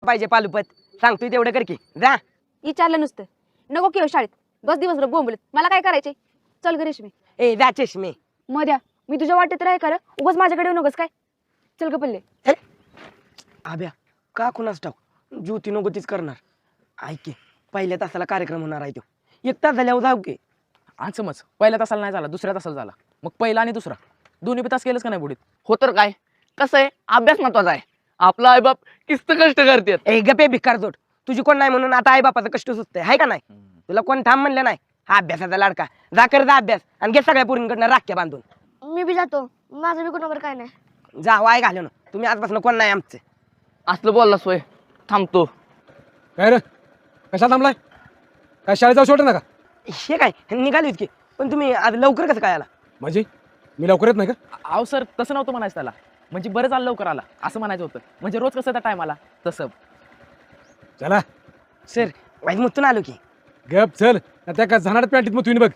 पाहिजे पालुपत सांगतोय तेवढं कर की जा. विचारलं नुसतं नको की हो शाळेत बस दिवसभर बोंबलत मला काय करायचे चल ग रेशमी. ए जा चष्मे. मध्या मी तुझ्या वाटेत राह कर उगाच माझ्याकडे येऊ नकोस काय चल ग पल्ले. आब्या का कुणाच टाक ज्योती नको तीच करणार ऐक की पहिल्या तासाला कार्यक्रम होणार आहे तो 1 तास झाल्यावर जाऊ की. आणि समज पहिल्या तासाला नाही झाला दुसऱ्या तासाला झाला मग पहिला आणि दुसरा दोन्ही बी तास केलंच का नाही बुडीत. हो तर काय कसं आहे अभ्यास महत्वाचा आहे. आपला आईबाप किस्त कष्ट करतात. ए गपे भिकार जोड तुझी कोण नाही म्हणून आता आई बापाचं कष्ट सुचतंय हाय का नाही. तुला कोण थांब म्हणलं नाही हा अभ्यासाचा लाडका जा कर जा अभ्यास आणि घे सगळ्या पोरींकडनं राख्या बांधून. मी बी जातो माझं बी कोणावर काय नाही. जा वाय घालू ना तुम्ही आजपासून कोण नाही आमचे. असलं बोलला सोय थांबतो. काय रे कशा थांबलाय काय शाळेत जाऊ सोडत ना का हे काय निघालीच की पण तुम्ही आज लवकर कसं काय आला. म्हणजे मी लवकर येत नाही का अहो सर तसं नव्हतं म्हणायचं त्याला म्हणजे बरं झालं लवकर आला असं म्हणायचं होतं म्हणजे रोज कसं त्या टायमाला तसं. चला सर वाईट मुतून आलो की. गप चल त्या का जाणार पॅन्टीत मग तुम्ही बघ